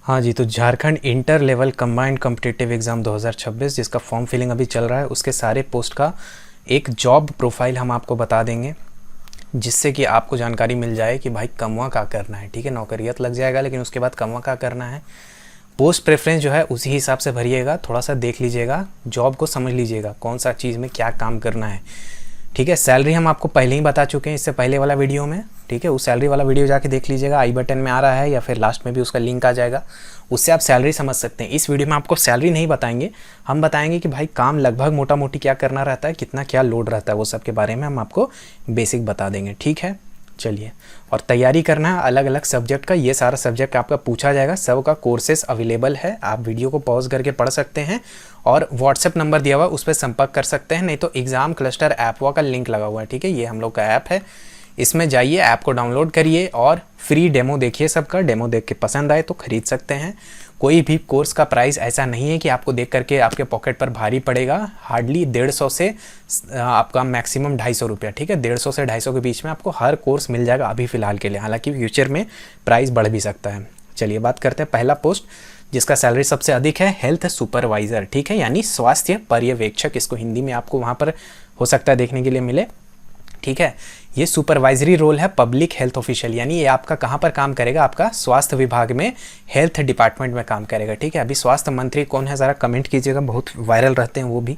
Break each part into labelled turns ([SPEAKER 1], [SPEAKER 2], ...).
[SPEAKER 1] हाँ जी, तो Jharkhand inter level combined competitive exam 2026 जिसका फॉर्म फिलिंग अभी चल रहा है, उसके सारे पोस्ट का एक जॉब प्रोफाइल हम आपको बता देंगे, जिससे कि आपको जानकारी मिल जाए कि भाई कमवा क्या करना है। ठीक है, नौकरियत लग जाएगा, लेकिन उसके बाद कमवा क्या करना है। पोस्ट प्रेफरेंस जो है उसी हिसाब से भरिएगा, थोड़ा सा देख लीजिएगा, जॉब को समझ लीजिएगा कौन सा चीज़ में क्या काम करना है। ठीक है, सैलरी हम आपको पहले ही बता चुके हैं इससे पहले वाला वीडियो में। ठीक है, उस सैलरी वाला वीडियो जाके देख लीजिएगा, आई बटन में आ रहा है या फिर लास्ट में भी उसका लिंक आ जाएगा, उससे आप सैलरी समझ सकते हैं। इस वीडियो में आपको सैलरी नहीं बताएंगे, हम बताएंगे कि भाई काम लगभग मोटा मोटी क्या करना रहता है, कितना क्या लोड रहता है, वो सब के बारे में हम आपको बेसिक बता देंगे। ठीक है, चलिए। और तैयारी करना है अलग अलग सब्जेक्ट का, ये सारा सब्जेक्ट आपका पूछा जाएगा, सब का कोर्सेस अवेलेबल है, आप वीडियो को पॉज करके पढ़ सकते हैं और व्हाट्सएप नंबर दिया हुआ उस पर संपर्क कर सकते हैं, नहीं तो एग्ज़ाम क्लस्टर ऐप का लिंक लगा हुआ है। ठीक है, ये हम लोग का ऐप है, इसमें जाइए, ऐप को डाउनलोड करिए और फ्री डेमो देखिए। सबका डेमो देख के पसंद आए तो खरीद सकते हैं। कोई भी कोर्स का प्राइस ऐसा नहीं है कि आपको देख करके आपके पॉकेट पर भारी पड़ेगा। हार्डली 150 से आपका मैक्सिमम 250 रुपया। ठीक है, 150 से 250 के बीच में आपको हर कोर्स मिल जाएगा अभी फ़िलहाल के लिए, हालांकि फ्यूचर में प्राइस बढ़ भी सकता है। चलिए बात करते हैं पहला पोस्ट जिसका सैलरी सबसे अधिक है, हेल्थ सुपरवाइज़र। ठीक है, यानी स्वास्थ्य पर्यवेक्षक, इसको हिंदी में आपको वहाँ पर हो सकता है देखने के लिए मिले। ठीक है, ये सुपरवाइजरी रोल है, पब्लिक हेल्थ ऑफिशियल, यानी ये आपका कहाँ पर काम करेगा, आपका स्वास्थ्य विभाग में हेल्थ डिपार्टमेंट में काम करेगा। ठीक है, अभी स्वास्थ्य मंत्री कौन है ज़रा कमेंट कीजिएगा, बहुत वायरल रहते हैं वो भी,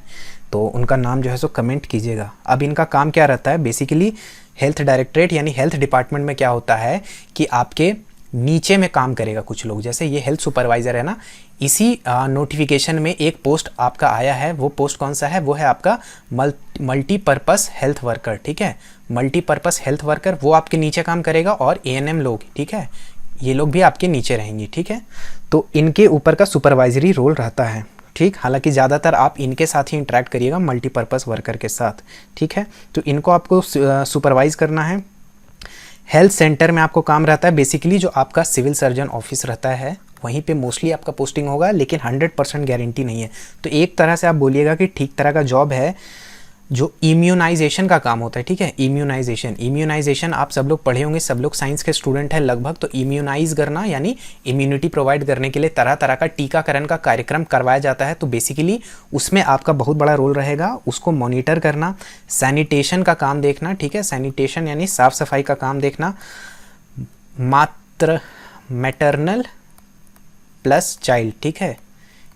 [SPEAKER 1] तो उनका नाम जो है सो कमेंट कीजिएगा। अब इनका काम क्या रहता है, बेसिकली हेल्थ डायरेक्टरेट यानी हेल्थ डिपार्टमेंट में क्या होता है कि आपके नीचे में काम करेगा कुछ लोग, जैसे ये हेल्थ सुपरवाइज़र है ना, इसी नोटिफिकेशन में एक पोस्ट आपका आया है। वो पोस्ट कौन सा है, वो है आपका मल्टीपर्पस हेल्थ वर्कर। ठीक है, मल्टीपर्पस हेल्थ वर्कर वो आपके नीचे काम करेगा, और एएनएम लोग, ठीक है, ये लोग भी आपके नीचे रहेंगे। ठीक है, तो इनके ऊपर का सुपरवाइजरी रोल रहता है। ठीक, हालांकि ज़्यादातर आप इनके साथ ही इंटरेक्ट करिएगा, मल्टीपर्पस वर्कर के साथ। ठीक है, तो इनको आपको सुपरवाइज करना है। हेल्थ सेंटर में आपको काम रहता है, बेसिकली जो आपका सिविल सर्जन ऑफिस रहता है वहीं पे मोस्टली आपका पोस्टिंग होगा, लेकिन 100% गारंटी नहीं है। तो एक तरह से आप बोलिएगा कि ठीक तरह का जॉब है, जो इम्यूनाइजेशन का काम होता है। ठीक है, इम्यूनाइजेशन आप सब लोग पढ़े होंगे, सब लोग साइंस के स्टूडेंट हैं लगभग। तो इम्यूनाइज करना यानी इम्यूनिटी प्रोवाइड करने के लिए तरह तरह का टीकाकरण का कार्यक्रम करवाया जाता है। तो बेसिकली उसमें आपका बहुत बड़ा रोल रहेगा, उसको मॉनिटर करना, सैनिटेशन का काम देखना। ठीक है, सैनिटेशन यानी साफ सफाई का काम देखना, मैटरनल प्लस चाइल्ड। ठीक है,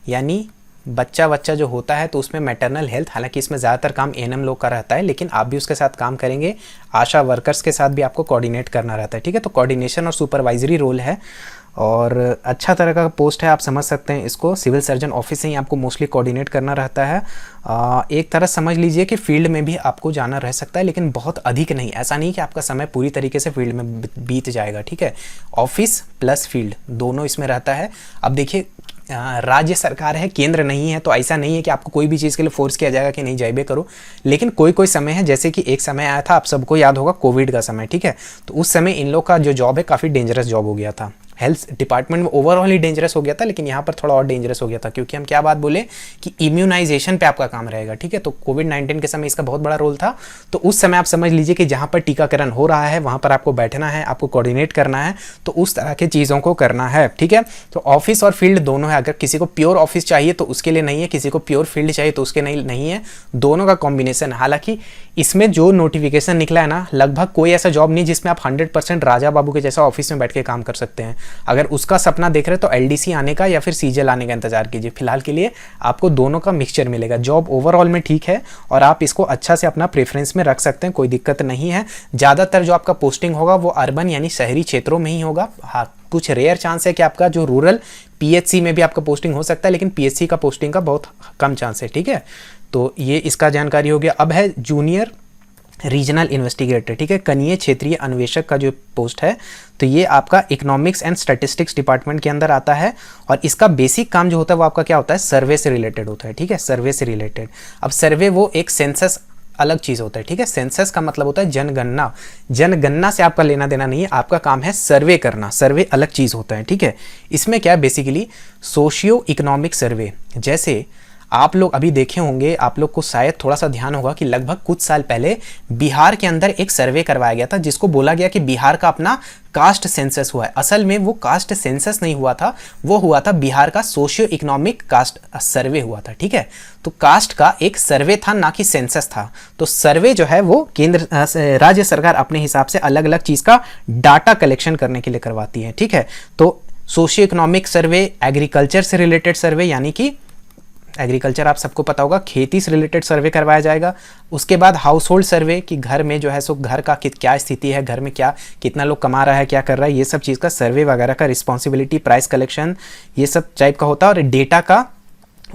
[SPEAKER 1] यानी बच्चा जो होता है तो उसमें मैटरनल हेल्थ, हालांकि इसमें ज़्यादातर काम एएनएम लोग का रहता है, लेकिन आप भी उसके साथ काम करेंगे। आशा वर्कर्स के साथ भी आपको कोऑर्डिनेट करना रहता है। ठीक है, तो कोऑर्डिनेशन और सुपरवाइजरी रोल है, और अच्छा तरह का पोस्ट है, आप समझ सकते हैं इसको। सिविल सर्जन ऑफिस से ही आपको मोस्टली कोऑर्डिनेट करना रहता है। एक तरह समझ लीजिए कि फील्ड में भी आपको जाना रह सकता है, लेकिन बहुत अधिक नहीं। ऐसा नहीं कि आपका समय पूरी तरीके से फील्ड में बीत जाएगा। ठीक है, ऑफिस प्लस फील्ड दोनों इसमें रहता है। अब देखिए, राज्य सरकार है, केंद्र नहीं है, तो ऐसा नहीं है कि आपको कोई भी चीज़ के लिए फोर्स किया जाएगा कि नहीं जाइए करो। लेकिन कोई समय है, जैसे कि एक समय आया था, आप सबको याद होगा, कोविड का समय। ठीक है, तो उस समय इन लोग का जो जॉब है काफ़ी डेंजरस जॉब हो गया था। हेल्थ डिपार्टमेंट में ओवरऑल ही डेंजरस हो गया था, लेकिन यहाँ पर थोड़ा और डेंजरस हो गया था, क्योंकि हम क्या बात बोले कि इम्यूनाइजेशन पे आपका काम रहेगा। ठीक है, तो कोविड-19 के समय इसका बहुत बड़ा रोल था। तो उस समय आप समझ लीजिए कि जहाँ पर टीकाकरण हो रहा है वहाँ पर आपको बैठना है, आपको कोऑर्डिनेट करना है, तो उस तरह की चीज़ों को करना है। ठीक है, तो ऑफिस और फील्ड दोनों है। अगर किसी को प्योर ऑफिस चाहिए तो उसके लिए नहीं है, किसी को प्योर फील्ड चाहिए तो उसके नहीं है, दोनों का कॉम्बिनेशन। हालांकि इसमें जो नोटिफिकेशन निकला है ना, लगभग कोई ऐसा जॉब नहीं जिसमें आप 100% राजा बाबू के जैसा ऑफिस में बैठ के काम कर सकते हैं। अगर उसका सपना देख रहे हैं तो एलडीसी आने का या फिर सीजल आने का इंतजार कीजिए। फिलहाल के लिए आपको दोनों का मिक्सचर मिलेगा। जॉब ओवरऑल में ठीक है, और आप इसको अच्छा से अपना प्रेफरेंस में रख सकते हैं, कोई दिक्कत नहीं है। ज़्यादातर जो आपका पोस्टिंग होगा वो अर्बन यानी शहरी क्षेत्रों में ही होगा। हाँ, कुछ रेयर चांस है कि आपका जो रूरल पीएचसी में भी आपका पोस्टिंग हो सकता है, लेकिन पीएचसी का पोस्टिंग का बहुत कम चांस है। ठीक है, तो ये इसका जानकारी हो गया। अब है जूनियर रीजनल इन्वेस्टिगेटर। ठीक है, कनीय क्षेत्रीय अन्वेषक का जो पोस्ट है, तो ये आपका इकोनॉमिक्स एंड स्टैटिस्टिक्स डिपार्टमेंट के अंदर आता है, और इसका बेसिक काम जो होता है वो आपका क्या होता है, सर्वे से रिलेटेड होता है। ठीक है, सर्वे से रिलेटेड। अब सर्वे वो एक सेंसस अलग चीज़ होता है। ठीक है, सेंसस का मतलब होता है जनगणना। जनगणना से आपका लेना देना नहीं है, आपका काम है सर्वे करना। सर्वे अलग चीज़ होता है। ठीक है, इसमें क्या है, बेसिकली सोशियो इकोनॉमिक सर्वे। जैसे आप लोग अभी देखे होंगे, आप लोग को शायद थोड़ा सा ध्यान होगा कि लगभग कुछ साल पहले बिहार के अंदर एक सर्वे करवाया गया था जिसको बोला गया कि बिहार का अपना कास्ट सेंसस हुआ है। असल में वो कास्ट सेंसस नहीं हुआ था, वो हुआ था बिहार का सोशियो इकोनॉमिक कास्ट सर्वे हुआ था, ठीक है। तो कास्ट का एक सर्वे था, ना कि सेंसस था। तो सर्वे जो है वो केंद्र राज्य सरकार अपने हिसाब से अलग अलग चीज का डाटा कलेक्शन करने के लिए करवाती है, ठीक है। तो सोशियो इकोनॉमिक सर्वे, एग्रीकल्चर से रिलेटेड सर्वे, यानी कि एग्रीकल्चर आप सबको पता होगा, खेती से रिलेटेड सर्वे करवाया जाएगा। उसके बाद हाउस होल्ड सर्वे कि घर में जो है सो घर का क्या स्थिति है, घर में क्या कितना लोग कमा रहा है, क्या कर रहा है, ये सब चीज़ का सर्वे वगैरह का रिस्पॉन्सिबिलिटी, प्राइस कलेक्शन, ये सब टाइप का होता है। और डेटा का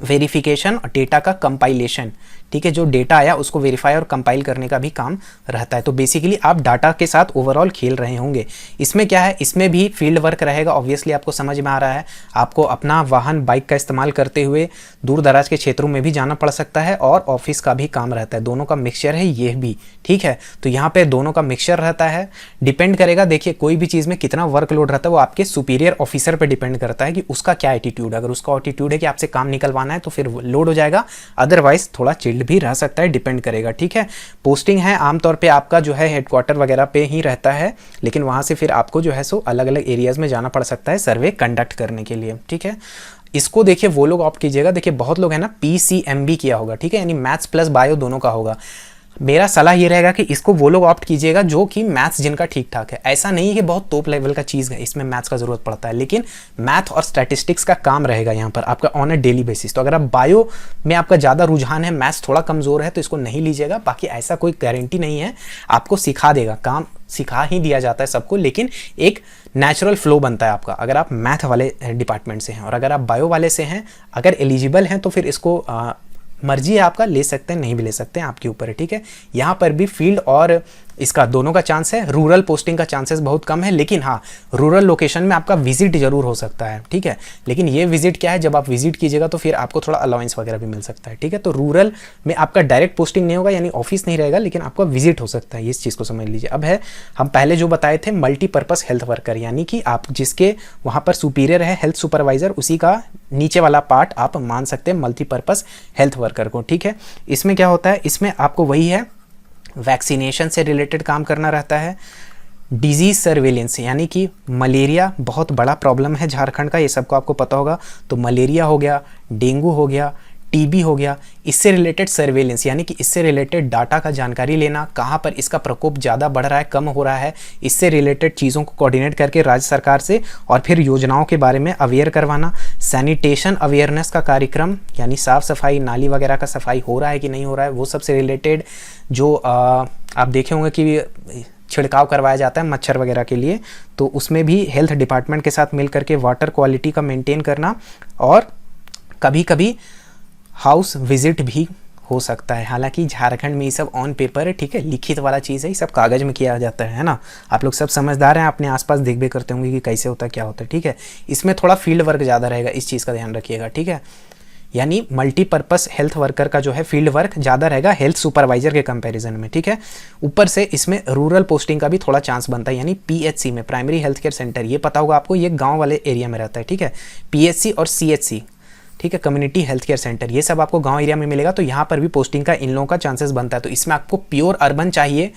[SPEAKER 1] वेरिफिकेशन और डेटा का कंपाइलेशन, ठीक है, जो डेटा आया उसको वेरीफाई और कंपाइल करने का भी काम रहता है। तो बेसिकली आप डाटा के साथ ओवरऑल खेल रहे होंगे। इसमें क्या है, इसमें भी फील्ड वर्क रहेगा, ऑब्वियसली आपको समझ में आ रहा है। आपको अपना वाहन, बाइक का इस्तेमाल करते हुए दूर दराज के क्षेत्रों में भी जाना पड़ सकता है और ऑफिस का भी काम रहता है, दोनों का मिक्सचर है ये भी, ठीक है। तो यहाँ पे दोनों का मिक्सचर रहता है। डिपेंड करेगा, देखिए कोई भी चीज़ में कितना वर्कलोड रहता है वो आपके सुपीरियर ऑफिसर पर डिपेंड करता है कि उसका क्या एटीट्यूड है। अगर उसका एटीट्यूड है कि आपसे काम निकलवाना है तो फिर लोड हो जाएगा, अदरवाइज थोड़ा चिल्ड भी रह सकता है, डिपेंड करेगा, ठीक है। पोस्टिंग है आमतौर पे आपका जो है हेडक्वार्टर वगैरह पे ही रहता है, लेकिन वहां से फिर आपको जो है सो अलग अलग एरियाज में जाना पड़ सकता है सर्वे कंडक्ट करने के लिए, ठीक है। इसको देखिए वो लोग ऑप्ट कीजिएगा, देखिए बहुत लोग है ना PCMB किया होगा, ठीक है, यानी मैथ्स प्लस बायो दोनों का होगा। मेरा सलाह ये रहेगा कि इसको वो लोग ऑप्ट कीजिएगा जो कि मैथ्स जिनका ठीक ठाक है। ऐसा नहीं है कि बहुत टॉप लेवल का चीज़ है, इसमें मैथ्स का ज़रूरत पड़ता है, लेकिन मैथ और स्टैटिस्टिक्स का काम रहेगा यहाँ पर आपका ऑन अ डेली बेसिस। तो अगर आप बायो में आपका ज़्यादा रुझान है, मैथ्स थोड़ा कमज़ोर है, तो इसको नहीं लीजिएगा। बाकी ऐसा कोई गारंटी नहीं है, आपको सिखा देगा, काम सिखा ही दिया जाता है सबको, लेकिन एक नेचुरल फ्लो बनता है आपका अगर आप मैथ वाले डिपार्टमेंट से हैं। और अगर आप बायो वाले से हैं, अगर एलिजिबल हैं, तो फिर इसको मर्जी है आपका, ले सकते हैं, नहीं भी ले सकते हैं, आपके ऊपर है, ठीक है। यहाँ पर भी फील्ड और इसका दोनों का चांस है। रूरल पोस्टिंग का चांसेस बहुत कम है, लेकिन हाँ रूरल लोकेशन में आपका विजिट जरूर हो सकता है, ठीक है। लेकिन ये विजिट क्या है, जब आप विजिट कीजिएगा तो फिर आपको थोड़ा अलाउंस वगैरह भी मिल सकता है, ठीक है। तो रूरल में आपका डायरेक्ट पोस्टिंग नहीं होगा, यानी ऑफिस नहीं रहेगा, लेकिन आपका विजिट हो सकता है, इस चीज़ को समझ लीजिए। अब है हम पहले जो बताए थे मल्टीपर्पज़ हेल्थ वर्कर, यानी कि आप जिसके वहाँ पर सुपीरियर है हेल्थ सुपरवाइजर, उसी का नीचे वाला पार्ट आप मान सकते हैं मल्टीपर्पज़ हेल्थ वर्कर को, ठीक है। इसमें क्या होता है, इसमें आपको वही है वैक्सीनेशन से रिलेटेड काम करना रहता है। डिजीज़ सर्वेलेंस, यानी कि मलेरिया बहुत बड़ा प्रॉब्लम है झारखंड का, ये सबको आपको पता होगा। तो मलेरिया हो गया, डेंगू हो गया, टीबी हो गया, इससे रिलेटेड सर्वेलेंस, यानी कि इससे रिलेटेड डाटा का जानकारी लेना, कहाँ पर इसका प्रकोप ज़्यादा बढ़ रहा है, कम हो रहा है, इससे रिलेटेड चीज़ों को कोऑर्डिनेट करके राज्य सरकार से और फिर योजनाओं के बारे में अवेयर करवाना। सैनिटेशन अवेयरनेस का कार्यक्रम, यानी साफ़ सफाई, नाली वगैरह का सफाई हो रहा है कि नहीं हो रहा है, वो सबसे रिलेटेड जो आप देखे होंगे कि छिड़काव करवाया जाता है मच्छर वगैरह के लिए, तो उसमें भी हेल्थ डिपार्टमेंट के साथ मिल करके वाटर क्वालिटी का मेंटेन करना। और कभी कभी हाउस विजिट भी हो सकता है, हालांकि झारखंड में ये सब ऑन पेपर है, ठीक है, लिखित वाला चीज़ है, ये सब कागज़ में किया जाता है ना। आप लोग सब समझदार हैं, अपने आसपास देख भी करते होंगे कि कैसे होता है, क्या होता है, ठीक है। इसमें थोड़ा फील्ड वर्क ज़्यादा रहेगा, इस चीज़ का ध्यान रखिएगा, ठीक है। यानी मल्टीपर्पज़ हेल्थ वर्कर का जो है फील्ड वर्क ज़्यादा रहेगा हेल्थ सुपरवाइजर के कंपैरिजन में, ठीक है। ऊपर से इसमें रूरल पोस्टिंग का भी थोड़ा चांस बनता है, यानी PHC में, प्राइमरी हेल्थ केयर सेंटर, ये पता होगा आपको, ये गाँव वाले एरिया में रहता है, ठीक है। PHC और CHC, ठीक है, कम्युनिटी हेल्थ केयर सेंटर, ये सब आपको गांव एरिया में मिलेगा। तो यहाँ पर भी पोस्टिंग का इन लोगों का चांसेस बनता है। तो इसमें आपको प्योर अर्बन चाहिए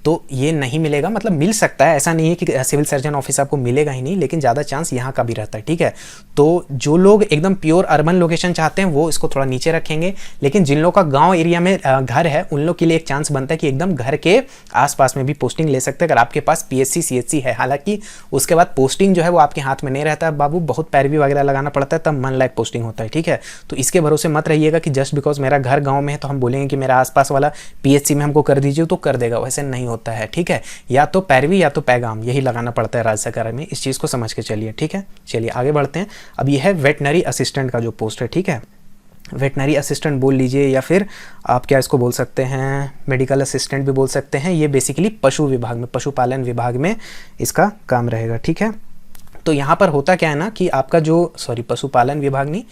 [SPEAKER 1] तो ये नहीं मिलेगा, मतलब मिल सकता है, ऐसा नहीं है कि सिविल सर्जन ऑफिस आपको मिलेगा ही नहीं, लेकिन ज़्यादा चांस यहाँ का भी रहता है, ठीक है। तो जो लोग एकदम प्योर अर्बन लोकेशन चाहते हैं वो इसको थोड़ा नीचे रखेंगे, लेकिन जिन लोगों का गांव एरिया में घर है उन लोग के लिए एक चांस बनता है कि एकदम घर के आसपास में भी पोस्टिंग ले सकते हैं अगर आपके पास PHC CHC है। हालांकि उसके बाद पोस्टिंग जो है वो आपके हाथ में नहीं रहता है बाबू, बहुत पैरवी वगैरह लगाना पड़ता है, तब मन लायक पोस्टिंग होता है, ठीक है। तो इसके भरोसे मत रहिएगा कि जस्ट बिकॉज मेरा घर गाँव में है तो हम बोलेंगे कि मेरा आसपास वाला PHC में हमको कर दीजिए तो कर देगा, वैसे नहीं होता है, ठीक है। या तो पैरवी या तो पैगाम, यही लगाना पड़ता है राज्य सरकार में, इस चीज़ को समझ के चलिए, ठीक है। चलिए आगे बढ़ते हैं। अब यह है वेटनरी असिस्टेंट का जो पोस्ट है, ठीक है। वेटनरी असिस्टेंट बोल लीजिए या फिर आप क्या इसको बोल सकते हैं, मेडिकल असिस्टेंट भी बोल सकते हैं। ये बेसिकली पशु विभाग में, पशुपालन विभाग में इसका काम रहेगा, ठीक है। तो यहाँ पर होता क्या है ना कि आपका जो पशुपालन विभाग नहीं,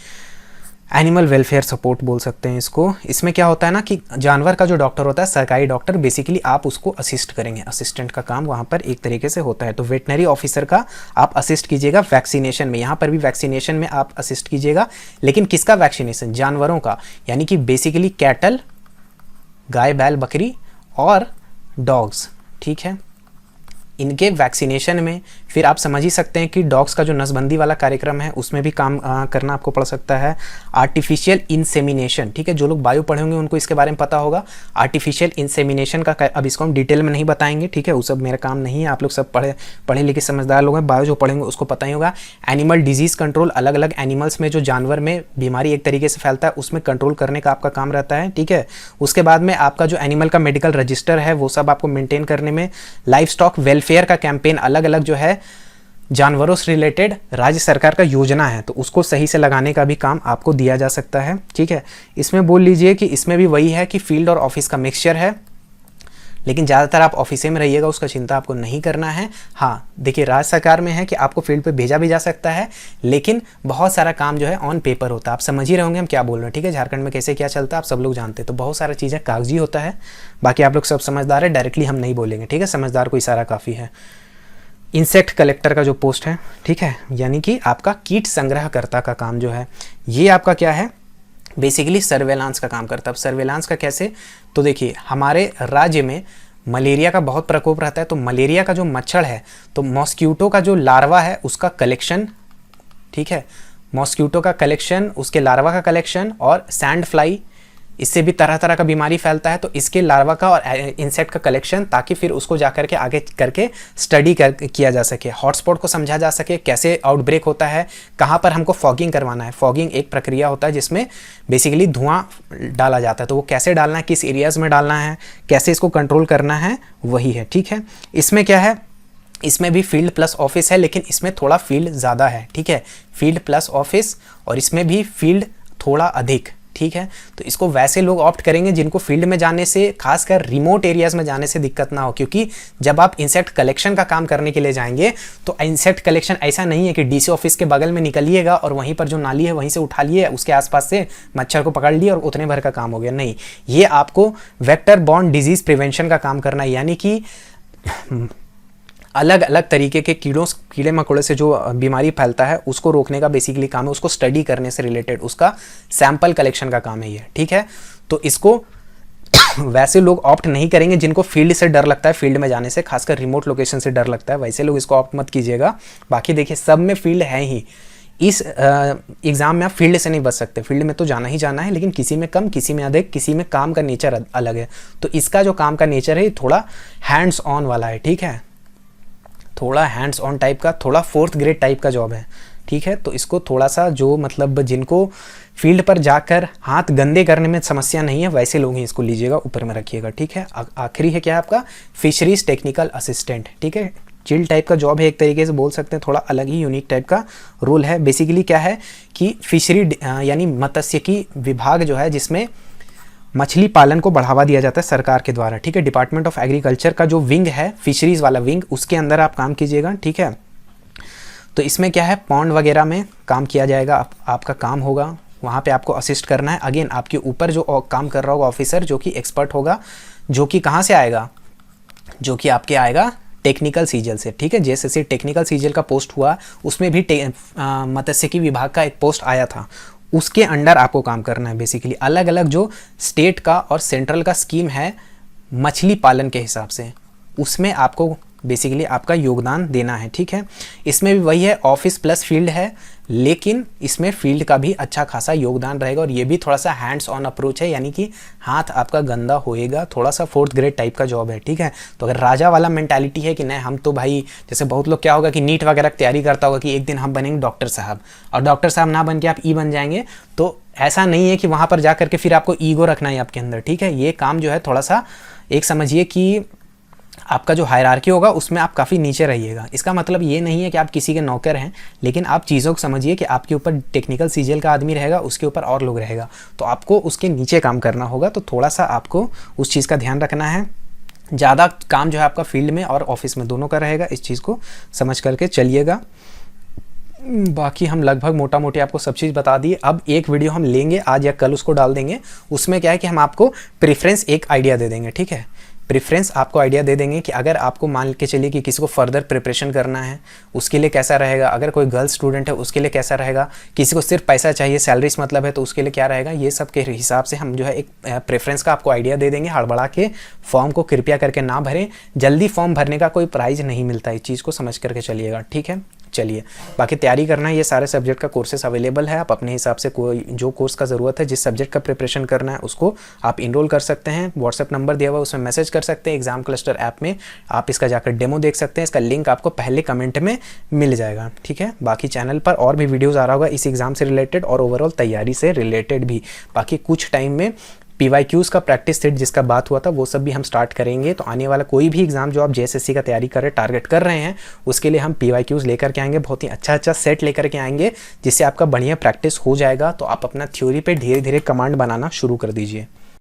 [SPEAKER 1] एनिमल वेलफेयर सपोर्ट बोल सकते हैं इसको। इसमें क्या होता है ना कि जानवर का जो डॉक्टर होता है, सरकारी डॉक्टर, बेसिकली आप उसको असिस्ट करेंगे, असिस्टेंट का काम वहाँ पर एक तरीके से होता है। तो वेटनरी ऑफिसर का आप असिस्ट कीजिएगा वैक्सीनेशन में, यहाँ पर भी वैक्सीनेशन में आप असिस्ट कीजिएगा, लेकिन किसका वैक्सीनेशन? जानवरों का, यानी कि बेसिकली कैटल, गाय बैल बकरी और डॉग्स, ठीक है, इनके वैक्सीनेशन में। फिर आप समझ ही सकते हैं कि डॉग्स का जो नसबंदी वाला कार्यक्रम है उसमें भी काम करना आपको पड़ सकता है। आर्टिफिशियल इंसेमिनेशन, ठीक है, जो लोग बायो पढ़े होंगे उनको इसके बारे में पता होगा। आर्टिफिशियल इंसेमिनेशन का अब इसको हम डिटेल में नहीं बताएंगे, ठीक है, वो सब मेरा काम नहीं है, आप लोग सब पढ़े लिखे समझदार लोग हैं, बायो जो पढ़ेंगे उसको पता ही होगा। एनिमल डिजीज कंट्रोल, अलग अलग एनिमल्स में जो जानवर में बीमारी एक तरीके से फैलता है उसमें कंट्रोल करने का आपका काम रहता है, ठीक है। उसके बाद में आपका जो एनिमल का मेडिकल रजिस्टर है वो सब आपको मेंटेन करने में। लाइफ स्टॉक वेलफेयर का कैंपेन, अलग अलग जो है जानवरों से रिलेटेड राज्य सरकार का योजना है तो उसको सही से लगाने का भी काम आपको दिया जा सकता है, ठीक है। इसमें बोल लीजिए कि इसमें भी वही है कि फील्ड और ऑफिस का मिक्सचर है, लेकिन ज़्यादातर आप ऑफिस में रहिएगा, उसका चिंता आपको नहीं करना है। हाँ देखिए, राज्य सरकार में है कि आपको फील्ड पे भेजा भी जा सकता है, लेकिन बहुत सारा काम जो है ऑन पेपर होता है। आप समझ ही रहे होंगे हम क्या बोल रहे हैं, ठीक है। झारखंड में कैसे क्या चलता है आप सब लोग जानते हैं, तो बहुत सारा चीज़ें कागजी होता है। बाकी आप लोग सब समझदार है, डायरेक्टली हम नहीं बोलेंगे, ठीक है, समझदार को इशारा काफ़ी है। इंसेक्ट कलेक्टर का जो पोस्ट है, ठीक है, यानी कि आपका कीट संग्रहकर्ता का काम जो है, ये आपका क्या है, बेसिकली सर्वेलांस का काम करता है। अब सर्वेलांस का कैसे, तो देखिए हमारे राज्य में मलेरिया का बहुत प्रकोप रहता है, तो मलेरिया का जो मच्छर है, तो मॉस्क्यूटो का जो लार्वा है उसका कलेक्शन, ठीक है, मॉस्क्यूटो का कलेक्शन, उसके लार्वा का कलेक्शन, और सैंड फ्लाई, इससे भी तरह तरह का बीमारी फैलता है, तो इसके लार्वा का और इंसेक्ट का कलेक्शन, ताकि फिर उसको जा करके आगे करके स्टडी किया जा सके, हॉटस्पॉट को समझा जा सके, कैसे आउटब्रेक होता है, कहाँ पर हमको फॉगिंग करवाना है। फॉगिंग एक प्रक्रिया होता है जिसमें बेसिकली धुआं डाला जाता है, तो वो कैसे डालना है, किस एरियाज़ में डालना है, कैसे इसको कंट्रोल करना है, वही है, ठीक है। इसमें क्या है, इसमें भी फील्ड प्लस ऑफिस है, लेकिन इसमें थोड़ा फील्ड ज़्यादा है, ठीक है, फील्ड प्लस ऑफिस, और इसमें भी फील्ड थोड़ा अधिक, ठीक है। तो इसको वैसे लोग ऑप्ट करेंगे जिनको फील्ड में जाने से, खासकर रिमोट एरियाज में जाने से दिक्कत ना हो, क्योंकि जब आप इंसेक्ट कलेक्शन का काम करने के लिए जाएंगे तो इंसेक्ट कलेक्शन ऐसा नहीं है कि डीसी ऑफिस के बगल में निकलिएगा और वहीं पर जो नाली है वहीं से उठा लिए, उसके आसपास से मच्छर को पकड़ लिए और उतने भर का काम हो गया, नहीं। ये आपको वेक्टर बॉर्न डिजीज प्रिवेंशन का काम करना है, यानी कि अलग अलग तरीके के कीड़े मकोड़े से जो बीमारी फैलता है उसको रोकने का बेसिकली काम है, उसको स्टडी करने से रिलेटेड उसका सैंपल कलेक्शन का काम है ये, ठीक है। तो इसको वैसे लोग ऑप्ट नहीं करेंगे जिनको फील्ड से डर लगता है, फील्ड में जाने से, खासकर रिमोट लोकेशन से डर लगता है, वैसे लोग इसको ऑप्ट मत कीजिएगा। बाकी देखिए सब में फील्ड है ही, इस एग्ज़ाम में आप फील्ड से नहीं बच सकते, फील्ड में तो जाना ही जाना है, लेकिन किसी में कम, किसी में अधिक, किसी में काम का नेचर अलग है। तो इसका जो काम का नेचर है थोड़ा हैंड्स ऑन वाला है, ठीक है, थोड़ा हैंड्स ऑन टाइप का, थोड़ा 4th ग्रेड टाइप का जॉब है, ठीक है। तो इसको थोड़ा सा जो मतलब जिनको फील्ड पर जाकर हाथ गंदे करने में समस्या नहीं है वैसे लोग ही इसको लीजिएगा, ऊपर में रखिएगा, ठीक है। आखिरी है क्या आपका फिशरीज टेक्निकल असिस्टेंट, ठीक है, चिल टाइप का जॉब है, एक तरीके से बोल सकते हैं, थोड़ा अलग ही यूनिक टाइप का रोल है। बेसिकली क्या है कि फिशरी यानी मत्स्यिकी विभाग जो है जिसमें मछली पालन को बढ़ावा दिया जाता है सरकार के द्वारा, ठीक है। डिपार्टमेंट ऑफ एग्रीकल्चर का जो विंग है, फिशरीज वाला विंग, उसके अंदर आप काम कीजिएगा, ठीक है। तो इसमें क्या है, पॉन्ड वगैरह में काम किया जाएगा, आपका काम होगा, वहाँ पे आपको असिस्ट करना है। अगेन आपके ऊपर जो काम कर रहा होगा ऑफिसर जो कि एक्सपर्ट होगा, जो कि कहाँ से आएगा, जो कि आपके आएगा टेक्निकल सीजल से, ठीक है। जैसे टेक्निकल सीजल का पोस्ट हुआ उसमें भी मत्स्यिकी विभाग का एक पोस्ट आया था, उसके अंडर आपको काम करना है। बेसिकली अलग अलग जो स्टेट का और सेंट्रल का स्कीम है मछली पालन के हिसाब से, उसमें आपको बेसिकली आपका योगदान देना है, ठीक है। इसमें भी वही है, ऑफिस प्लस फील्ड है, लेकिन इसमें फील्ड का भी अच्छा खासा योगदान रहेगा, और ये भी थोड़ा सा हैंड्स ऑन अप्रोच है, यानी कि हाथ आपका गंदा होएगा, थोड़ा सा 4th ग्रेड टाइप का जॉब है, ठीक है। तो अगर राजा वाला मेंटालिटी है कि नहीं हम तो भाई, जैसे बहुत लोग क्या होगा कि नीट वगैरह की तैयारी करता होगा कि एक दिन हम बनेंगे डॉक्टर साहब, और डॉक्टर साहब ना बन के आप बन जाएंगे, तो ऐसा नहीं है कि वहाँ पर जा करके फिर आपको ईगो रखना है आपके अंदर, ठीक है। ये काम जो है थोड़ा सा एक समझिए कि आपका जो हायरार्की होगा उसमें आप काफ़ी नीचे रहिएगा। इसका मतलब ये नहीं है कि आप किसी के नौकर हैं, लेकिन आप चीज़ों को समझिए कि आपके ऊपर टेक्निकल सीजल का आदमी रहेगा, उसके ऊपर और लोग रहेगा, तो आपको उसके नीचे काम करना होगा। तो थोड़ा सा आपको उस चीज़ का ध्यान रखना है। ज़्यादा काम जो है आपका फील्ड में और ऑफिस में दोनों का रहेगा, इस चीज़ को समझ करके चलिएगा। बाकी हम लगभग मोटा मोटी आपको सब चीज़ बता दिए। अब एक वीडियो हम लेंगे आज या कल, उसको डाल देंगे। उसमें क्या है कि हम आपको प्रेफरेंस एक आइडिया दे देंगे, ठीक है। प्रेफरेंस आपको आइडिया दे देंगे कि अगर आपको मान के चलिए कि किसी को फर्दर प्रिपरेशन करना है उसके लिए कैसा रहेगा, अगर कोई गर्ल स्टूडेंट है उसके लिए कैसा रहेगा, किसी को सिर्फ पैसा चाहिए, सैलरी से मतलब है तो उसके लिए क्या रहेगा, ये सब के हिसाब से हम जो है एक प्रेफरेंस का आपको आइडिया दे देंगे। हड़बड़ा के फॉर्म को कृपया करके ना भरें, जल्दी फॉर्म भरने का कोई प्राइज़ नहीं मिलता, इस चीज़ को समझ करके चलिएगा, ठीक है। चलिए, बाकी तैयारी करना है, ये सारे सब्जेक्ट का कोर्सेस अवेलेबल है। आप अपने हिसाब से कोई जो कोर्स का ज़रूरत है, जिस सब्जेक्ट का प्रिपरेशन करना है उसको आप इनरोल कर सकते हैं। व्हाट्सएप नंबर दिया हुआ है, उसमें मैसेज कर सकते हैं। एग्जाम क्लस्टर ऐप में आप इसका जाकर डेमो देख सकते हैं, इसका लिंक आपको पहले कमेंट में मिल जाएगा, ठीक है। बाकी चैनल पर और भी वीडियोज़ आ रहा होगा इस एग्ज़ाम से रिलेटेड और ओवरऑल तैयारी से रिलेटेड भी। बाकी कुछ टाइम में PYQs का प्रैक्टिस सेट जिसका बात हुआ था वो सब भी हम स्टार्ट करेंगे। तो आने वाला कोई भी एग्जाम जो आप JSSC का तैयारी कर रहे, टारगेट कर रहे हैं, उसके लिए हम PYQs लेकर के आएंगे, बहुत ही अच्छा सेट लेकर के आएंगे, जिससे आपका बढ़िया प्रैक्टिस हो जाएगा। तो आप अपना थ्योरी पे धीरे धीरे कमांड बनाना शुरू कर दीजिए।